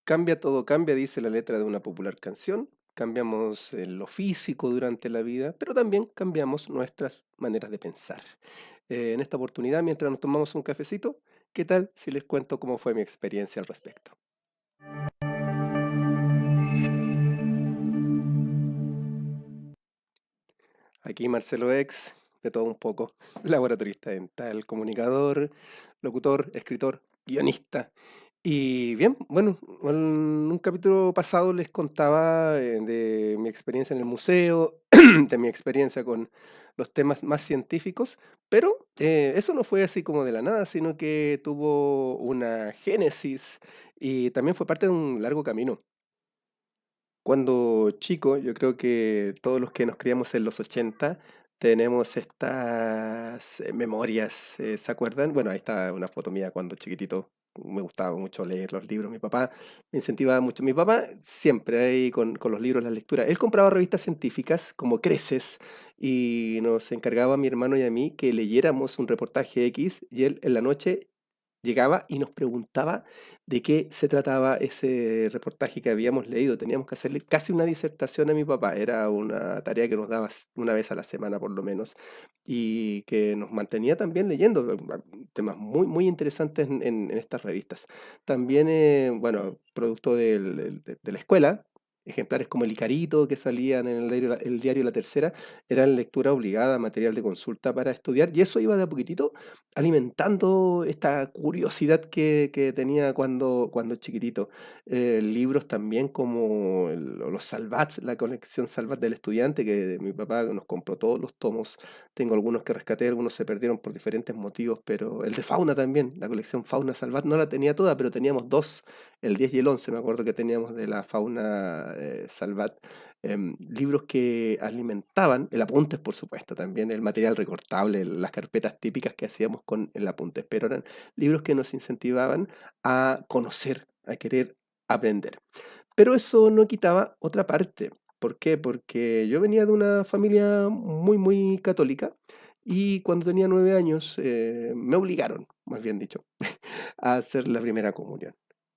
Cambia, todo cambia, dice la letra de una popular canción. Cambiamos lo físico durante la vida, pero también cambiamos nuestras maneras de pensar. En esta oportunidad, mientras nos tomamos un cafecito, ¿qué tal si les cuento cómo fue mi experiencia al respecto? Aquí Marcelo Ex, de todo un poco, laboratorista dental, comunicador, locutor, escritor, guionista. Y bien, bueno, en un capítulo pasado les contaba de mi experiencia en el museo, de mi experiencia con los temas más científicos, pero eso no fue así como de la nada, sino que tuvo una génesis y también fue parte de un largo camino. Cuando chico, yo creo que todos los que nos criamos en los 80 tenemos estas memorias, ¿se acuerdan? Bueno, ahí está una foto mía cuando chiquitito. Me gustaba mucho leer los libros. Mi papá me incentivaba mucho. Mi papá siempre ahí con los libros, la lectura. Él compraba revistas científicas como Creces y nos encargaba a mi hermano y a mí que leyéramos un reportaje X y él en la noche llegaba y nos preguntaba de qué se trataba ese reportaje que habíamos leído. Teníamos que hacerle casi una disertación a mi papá. Era una tarea que nos daba una vez a la semana por lo menos y que nos mantenía también leyendo temas muy, muy interesantes en estas revistas. También, bueno, producto de la escuela. Ejemplares como el Icarito que salían en el diario La Tercera eran lectura obligada, material de consulta para estudiar, y eso iba de a poquitito alimentando esta curiosidad que tenía cuando chiquitito. Libros también como los Salvats, la colección Salvat del estudiante, que mi papá nos compró todos los tomos. Tengo algunos que rescaté, algunos se perdieron por diferentes motivos, pero el de Fauna también, la colección Fauna Salvat, no la tenía toda, pero teníamos dos, el 10 y el 11 me acuerdo que teníamos de la Fauna Salvat. Libros que alimentaban, el apuntes por supuesto, también el material recortable, las carpetas típicas que hacíamos con el apuntes, pero eran libros que nos incentivaban a conocer, a querer aprender. Pero eso no quitaba otra parte. ¿Por qué? Porque yo venía de una familia muy, muy católica y cuando tenía 9 años me obligaron, más bien dicho, a hacer la primera comunión.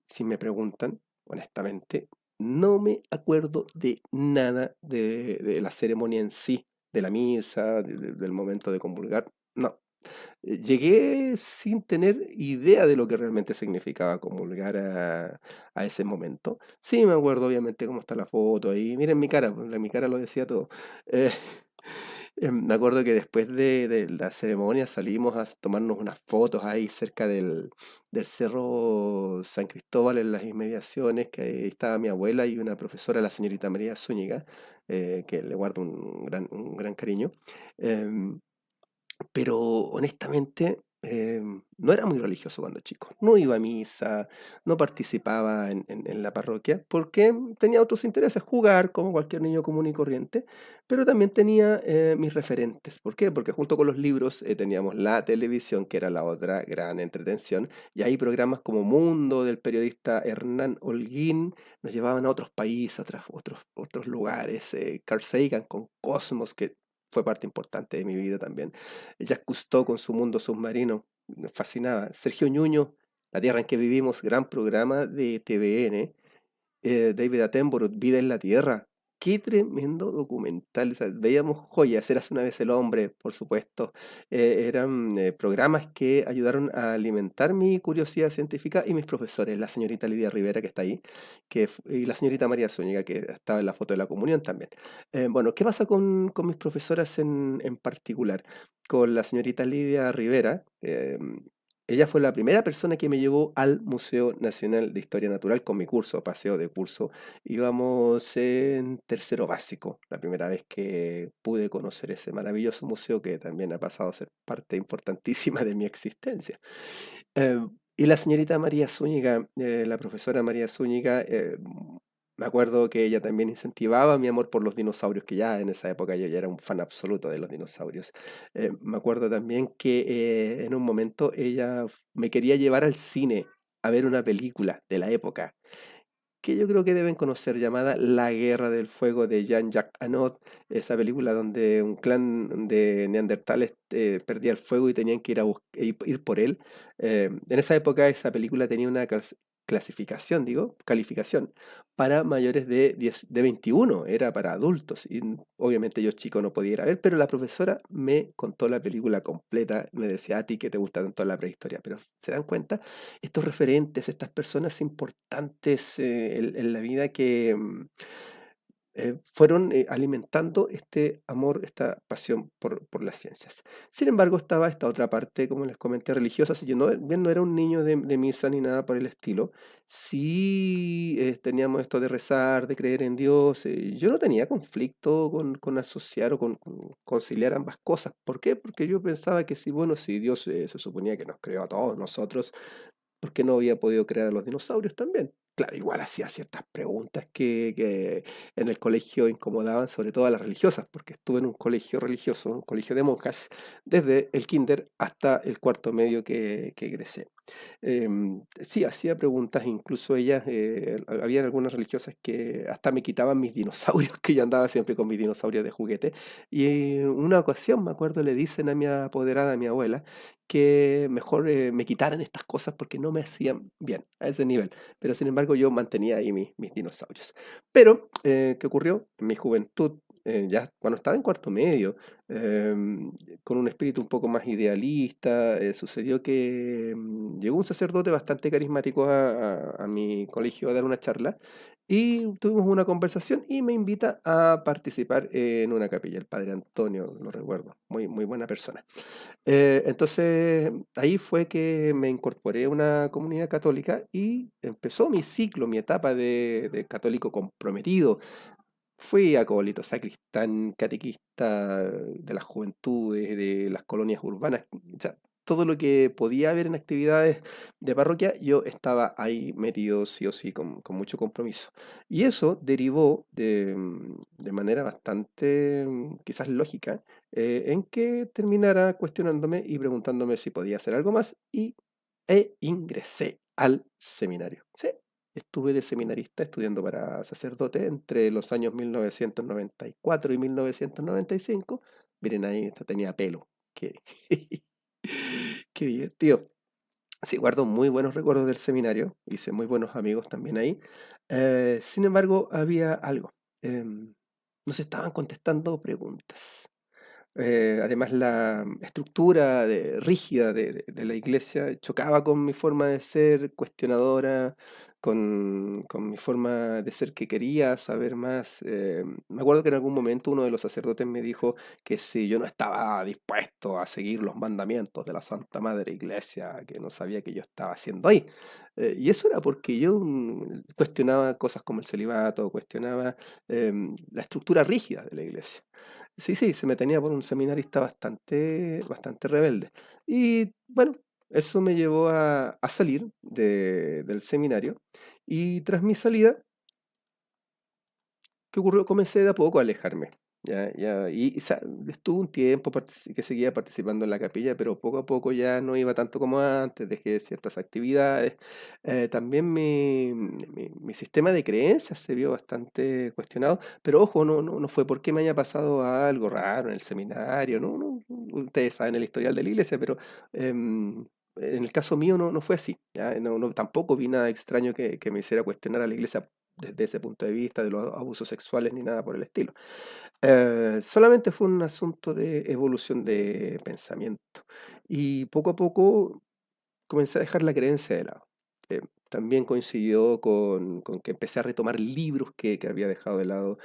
Si me preguntan, honestamente, no me acuerdo de nada de la ceremonia en sí, de la misa, del momento de comulgar. No. Llegué sin tener idea de lo que realmente significaba comulgar a ese momento. Sí, me acuerdo obviamente cómo está la foto ahí. Miren mi cara, pues, mi cara lo decía todo. Eh, Me acuerdo que después de la ceremonia salimos a tomarnos unas fotos ahí cerca del Cerro San Cristóbal en las inmediaciones, que ahí estaba mi abuela y una profesora, la señorita María Zúñiga, que le guardo un gran cariño. Em, pero honestamente, no era muy religioso cuando chico. No iba a misa, no participaba en la parroquia, porque tenía otros intereses, jugar como cualquier niño común y corriente, pero también tenía mis referentes. ¿Por qué? Porque junto con los libros teníamos la televisión, que era la otra gran entretención, y ahí programas como Mundo del periodista Hernán Holguín nos llevaban a otros países, a otros lugares. Carl Sagan con Cosmos, que fue parte importante de mi vida también. Jacques Cousteau con su mundo submarino, me fascinaba. Sergio Ñuño, La Tierra en que vivimos, gran programa de TVN. David Attenborough, Vida en la Tierra. Qué tremendo documental. O sea, veíamos joyas, Eras una vez el hombre, por supuesto. Eran programas que ayudaron a alimentar mi curiosidad científica y mis profesores, la señorita Lidia Rivera, que está ahí, y la señorita María Zúñiga, que estaba en la foto de la comunión también. Bueno, ¿qué pasa con mis profesoras en particular? Con la señorita Lidia Rivera, ella fue la primera persona que me llevó al Museo Nacional de Historia Natural con mi curso, paseo de curso. Íbamos en tercero básico, la primera vez que pude conocer ese maravilloso museo que también ha pasado a ser parte importantísima de mi existencia. Eh, y la señorita María Zúñiga, la profesora María Zúñiga, me acuerdo que ella también incentivaba mi amor por los dinosaurios, que ya en esa época yo ya era un fan absoluto de los dinosaurios. Me acuerdo también que en un momento ella me quería llevar al cine a ver una película de la época que yo creo que deben conocer, llamada La Guerra del Fuego de Jean-Jacques Anod, esa película donde un clan de neandertales perdía el fuego y tenían que ir por él. En esa época esa película tenía una clasificación, digo, calificación, para mayores de 10, de 21, era para adultos. Y obviamente yo chico no podía ir a ver, pero la profesora me contó la película completa, me decía a ti que te gusta tanto la prehistoria, pero se dan cuenta, estos referentes, estas personas importantes en la vida que fueron alimentando este amor, esta pasión por las ciencias. Sin embargo, estaba esta otra parte, como les comenté, religiosa. Si yo no, bien no era un niño de misa ni nada por el estilo, sí teníamos esto de rezar, de creer en Dios. Yo no tenía conflicto con asociar o con conciliar ambas cosas. ¿Por qué? Porque yo pensaba que si, bueno, si Dios se suponía que nos creó a todos nosotros, ¿por qué no había podido crear a los dinosaurios también? Claro, igual hacía ciertas preguntas que en el colegio incomodaban, sobre todo a las religiosas, porque estuve en un colegio religioso, un colegio de monjas, desde el kinder hasta el cuarto medio que egresé. Sí, hacía preguntas, incluso ellas, habían algunas religiosas que hasta me quitaban mis dinosaurios, que yo andaba siempre con mis dinosaurios de juguete. Y en una ocasión, me acuerdo, le dicen a mi apoderada, a mi abuela, que mejor me quitaran estas cosas porque no me hacían bien a ese nivel. Pero sin embargo yo mantenía ahí mis dinosaurios. Pero, ¿qué ocurrió? En mi juventud, ya cuando estaba en cuarto medio, em, con un espíritu un poco más idealista, sucedió que llegó un sacerdote bastante carismático a mi colegio a dar una charla y tuvimos una conversación y me invita a participar en una capilla, el padre Antonio, lo recuerdo, muy, muy buena persona. Entonces, ahí fue que me incorporé a una comunidad católica y empezó mi ciclo, mi etapa de católico comprometido. Fui acólito, sacristán, catequista de las juventudes, de las colonias urbanas, o sea, todo lo que podía haber en actividades de parroquia, yo estaba ahí metido sí o sí, con mucho compromiso. Y eso derivó de manera bastante, quizás lógica, en que terminara cuestionándome y preguntándome si podía hacer algo más e ingresé al seminario. Sí, estuve de seminarista estudiando para sacerdote entre los años 1994 y 1995. Miren ahí, esta tenía pelo. Qué, qué divertido. Sí, guardo muy buenos recuerdos del seminario. Hice muy buenos amigos también ahí. Sin embargo, había algo. Nos estaban contestando preguntas. Además, la estructura rígida de la iglesia chocaba con mi forma de ser cuestionadora, con mi forma de ser que quería saber más. Me acuerdo que en algún momento uno de los sacerdotes me dijo que si yo no estaba dispuesto a seguir los mandamientos de la Santa Madre Iglesia, que no sabía que yo estaba haciendo ahí. Y eso era porque yo cuestionaba cosas como el celibato, cuestionaba la estructura rígida de la iglesia. Sí, sí, se me tenía por un seminarista bastante rebelde. Y bueno, eso me llevó a salir del seminario y tras mi salida, ¿qué ocurrió? Comencé de a poco a alejarme. Estuve un tiempo que seguía participando en la capilla, pero poco a poco ya no iba tanto como antes, dejé ciertas actividades. También mi sistema de creencias se vio bastante cuestionado, pero ojo, no fue porque me haya pasado algo raro en el seminario, no, ustedes saben el historial de la iglesia, pero en el caso mío no fue así. ¿Ya? Tampoco vi nada extraño que me hiciera cuestionar a la iglesia desde ese punto de vista de los abusos sexuales ni nada por el estilo. Solamente fue un asunto de evolución de pensamiento. Y poco a poco comencé a dejar la creencia de lado. Eh, También coincidió con que empecé a retomar libros que había dejado de lado.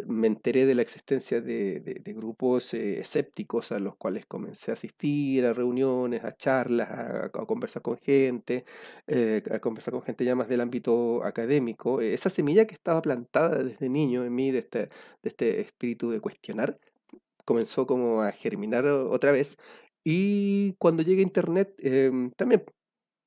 Me enteré de la existencia de grupos escépticos a los cuales comencé a asistir, a reuniones, a charlas, a conversar con gente, a conversar con gente ya más del ámbito académico. Esa semilla que estaba plantada desde niño en mí, de este espíritu de cuestionar, comenzó como a germinar otra vez. Y cuando llegué a internet, también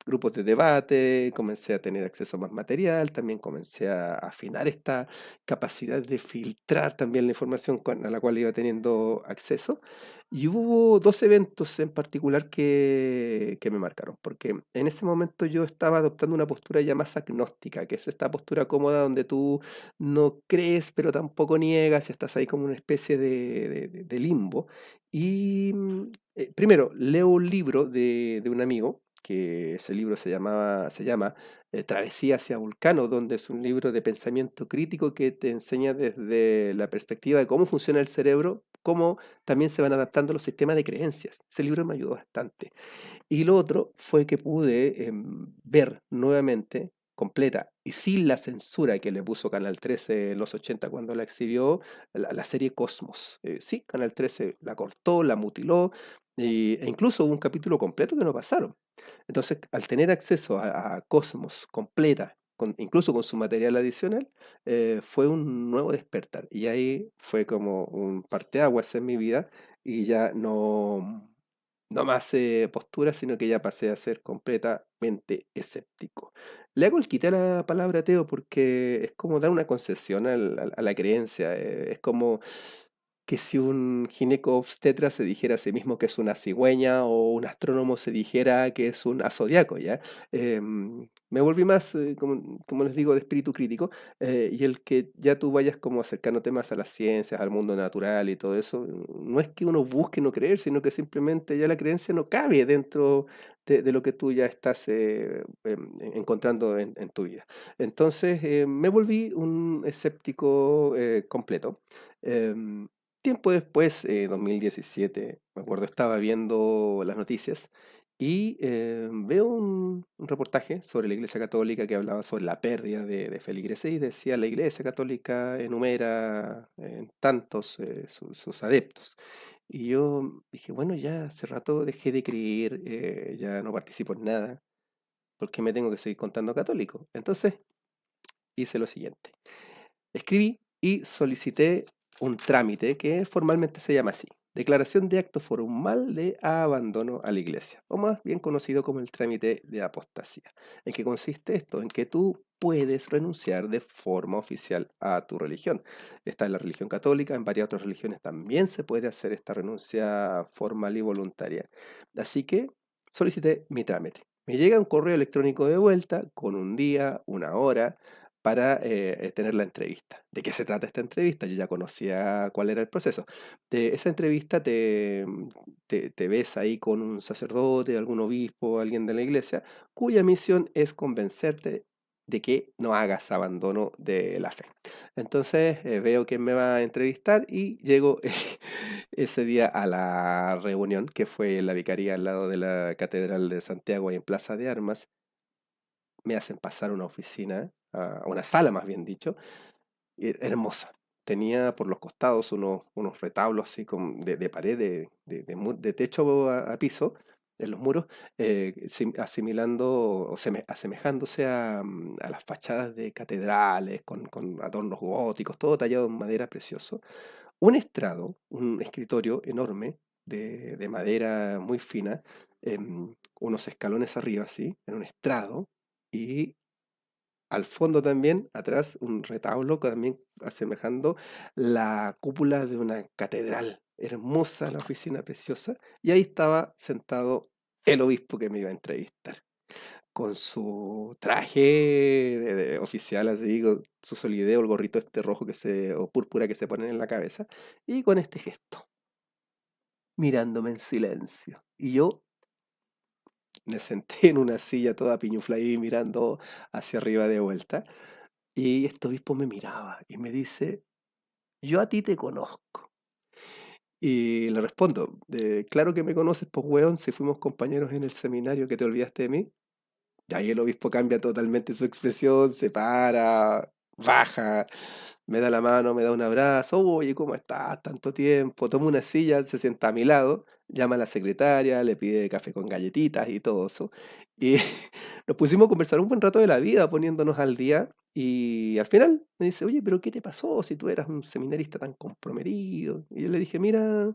grupos de debate, comencé a tener acceso a más material, también comencé a afinar esta capacidad de filtrar también la información a la cual iba teniendo acceso. Y hubo dos eventos en particular que me marcaron, porque en ese momento yo estaba adoptando una postura ya más agnóstica, que es esta postura cómoda donde tú no crees, pero tampoco niegas, y estás ahí como una especie de limbo. Y primero, leo un libro de un amigo, que ese libro se llama Travesía hacia Vulcano, donde es un libro de pensamiento crítico que te enseña desde la perspectiva de cómo funciona el cerebro, cómo también se van adaptando los sistemas de creencias. Ese libro me ayudó bastante. Y lo otro fue que pude ver nuevamente, completa y sin la censura que le puso Canal 13 en los 80 cuando la exhibió, la serie Cosmos. Sí, Canal 13 la cortó, la mutiló, e incluso hubo un capítulo completo que no pasaron. Entonces, al tener acceso a Cosmos completa, incluso con su material adicional, fue un nuevo despertar. Y ahí fue como un parteaguas en mi vida y ya no más postura, sino que ya pasé a ser completamente escéptico. Le hago el quité a la palabra ateo porque es como dar una concesión a la creencia. Es como que si un ginecobstetra se dijera a sí mismo que es una cigüeña o un astrónomo se dijera que es un zodiaco, ¿ya? Me volví más, como les digo, de espíritu crítico, y el que ya tú vayas como acercándote más a las ciencias, al mundo natural y todo eso, no es que uno busque no creer, sino que simplemente ya la creencia no cabe dentro de lo que tú ya estás encontrando en tu vida. Entonces, me volví un escéptico completo. Em, Tiempo después, 2017, me acuerdo, estaba viendo las noticias y veo un reportaje sobre la Iglesia Católica que hablaba sobre la pérdida de feligreses y decía la Iglesia Católica enumera en tantos sus adeptos. Y yo dije, bueno, ya hace rato dejé de creer, ya no participo en nada, porque me tengo que seguir contando católico. Entonces hice lo siguiente. Escribí y solicité un trámite que formalmente se llama así: Declaración de acto formal de abandono a la iglesia, o más bien conocido como el trámite de apostasía. ¿En qué consiste esto? En que tú puedes renunciar de forma oficial a tu religión. Está en la religión católica, en varias otras religiones también se puede hacer esta renuncia formal y voluntaria. Así que solicité mi trámite. Me llega un correo electrónico de vuelta con un día, una hora, para tener la entrevista. ¿De qué se trata esta entrevista? Yo ya conocía cuál era el proceso. De esa entrevista te ves ahí con un sacerdote, algún obispo, alguien de la iglesia, cuya misión es convencerte de que no hagas abandono de la fe. Entonces veo quién me va a entrevistar y llego ese día a la reunión, que fue en la vicaría al lado de la Catedral de Santiago y en Plaza de Armas. Me hacen pasar a una oficina, a una sala más bien dicho, hermosa. Tenía por los costados unos retablos así de pared, de techo a piso, en los muros, asimilando o asemejándose a las fachadas de catedrales, con adornos góticos, todo tallado en madera precioso. Un estrado, un escritorio enorme de madera muy fina, unos escalones arriba, así, en un estrado, y al fondo también, atrás, un retablo también asemejando la cúpula de una catedral. Hermosa la oficina, preciosa. Y ahí estaba sentado el obispo que me iba a entrevistar, con su traje oficial, así, con su solideo, el gorrito este rojo o púrpura que se ponen en la cabeza, y con este gesto, mirándome en silencio. Y yo me senté en una silla toda piñufla y mirando hacia arriba de vuelta. Y este obispo me miraba y me dice, yo a ti te conozco. Y le respondo, claro que me conoces, pues weón, si fuimos compañeros en el seminario, que te olvidaste de mí. Y ahí el obispo cambia totalmente su expresión, se para, baja, me da la mano, me da un abrazo, oye, ¿cómo estás? Tanto tiempo. Toma una silla, se sienta a mi lado, llama a la secretaria, le pide café con galletitas y todo eso. Y nos pusimos a conversar un buen rato de la vida, poniéndonos al día. Y al final me dice, oye, pero ¿qué te pasó si tú eras un seminarista tan comprometido? Y yo le dije, mira,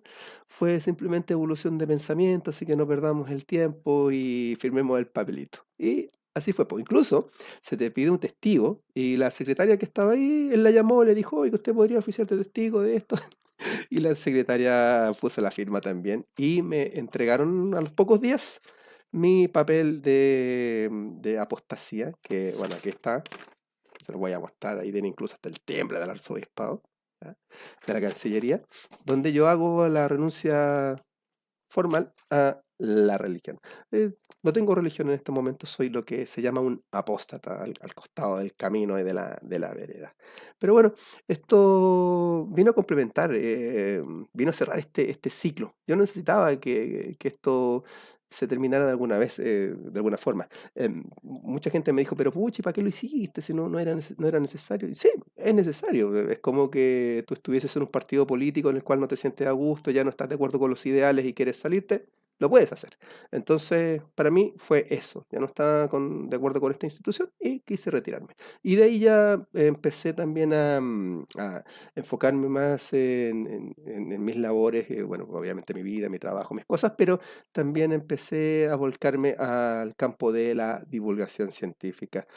fue simplemente evolución de pensamiento, así que no perdamos el tiempo y firmemos el papelito. Y así fue, pues incluso se te pide un testigo y la secretaria que estaba ahí, él la llamó, le dijo, oye, usted podría oficiar de testigo de esto. Y la secretaria puso la firma también y me entregaron a los pocos días mi papel de apostasía, que bueno, aquí está, se lo voy a mostrar, ahí tiene incluso hasta el temple del arzobispado, ¿ya? De la Cancillería, donde yo hago la renuncia formal a la religión. Eh, no tengo religión en este momento, soy lo que se llama un apóstata al costado del camino y de la vereda. Pero bueno, esto vino a complementar, vino a cerrar este ciclo. Yo necesitaba que esto se terminara de alguna vez, de alguna forma. Mucha gente me dijo, pero puchi, ¿para qué lo hiciste? Si no era necesario. Y sí, es necesario. Es como que tú estuvieses en un partido político en el cual no te sientes a gusto, ya no estás de acuerdo con los ideales y quieres salirte, lo puedes hacer. Entonces, para mí fue eso. Ya no estaba de acuerdo con esta institución y quise retirarme. Y de ahí ya empecé también a enfocarme más en mis labores, bueno, obviamente mi vida, mi trabajo, mis cosas, pero también empecé a volcarme al campo de la divulgación científica,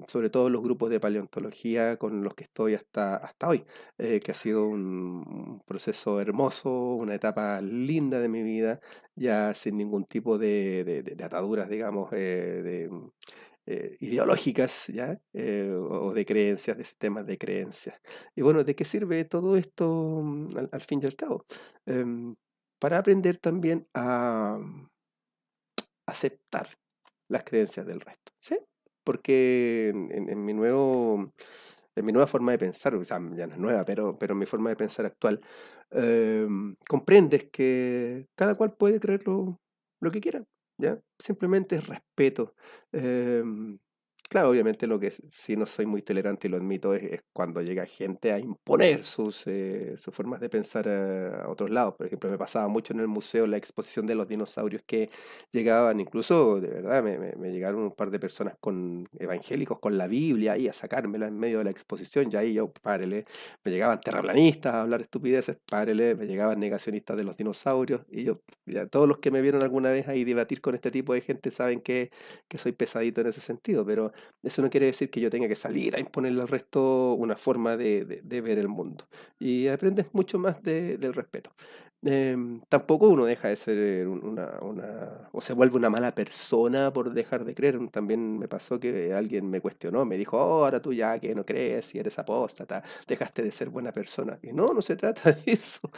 sobre todo los grupos de paleontología con los que estoy hasta hoy, que ha sido un proceso hermoso, una etapa linda de mi vida, ya sin ningún tipo de ataduras, digamos, ideológicas, ¿ya? O de creencias, de sistemas de creencias. Y bueno, ¿de qué sirve todo esto al fin y al cabo? Em, para aprender también a aceptar las creencias del resto, ¿sí? Porque en mi nueva forma de pensar, o sea, ya no es nueva, pero en mi forma de pensar actual, comprendes que cada cual puede creer lo que quiera, ¿ya? Simplemente es respeto. Em, claro, obviamente lo que sí no soy muy tolerante y lo admito es cuando llega gente a imponer sus formas de pensar a otros lados. Por ejemplo, me pasaba mucho en el museo la exposición de los dinosaurios que llegaban, incluso, de verdad, me llegaron un par de personas con evangélicos con la Biblia ahí a sacármela en medio de la exposición, y ahí yo, párele, me llegaban terraplanistas a hablar estupideces, párele, me llegaban negacionistas de los dinosaurios, y yo, ya, todos los que me vieron alguna vez ahí debatir con este tipo de gente saben que soy pesadito en ese sentido, pero eso no quiere decir que yo tenga que salir a imponerle al resto una forma de ver el mundo. Y aprendes mucho más del respeto. Tampoco uno deja de ser o se vuelve una mala persona por dejar de creer. También me pasó que alguien me cuestionó, me dijo, "Oh, ahora tú ya que no crees y eres apóstata, dejaste de ser buena persona". Y no, no se trata de eso.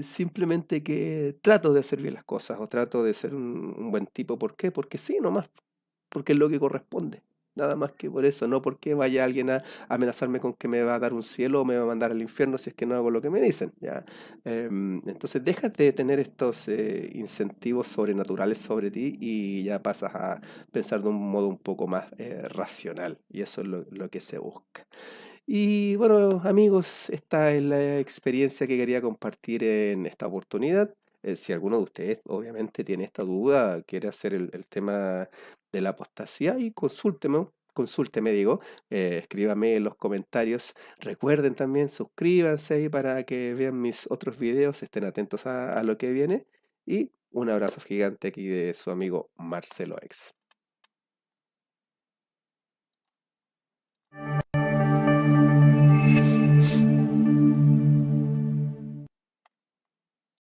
Simplemente que trato de hacer bien las cosas o trato de ser un buen tipo. ¿Por qué? Porque sí, nomás, porque es lo que corresponde. Nada más que por eso, no porque vaya alguien a amenazarme con que me va a dar un cielo o me va a mandar al infierno si es que no hago lo que me dicen, ¿ya? Entonces dejas de tener estos incentivos sobrenaturales sobre ti y ya pasas a pensar de un modo un poco más racional, y eso es lo que se busca. Y bueno, amigos, esta es la experiencia que quería compartir en esta oportunidad. Si alguno de ustedes obviamente tiene esta duda, quiere hacer el tema de la apostasía, y consúlteme, digo, escríbame en los comentarios. Recuerden también, suscríbanse ahí para que vean mis otros videos, estén atentos a lo que viene. Y un abrazo gigante aquí de su amigo Marcelo X.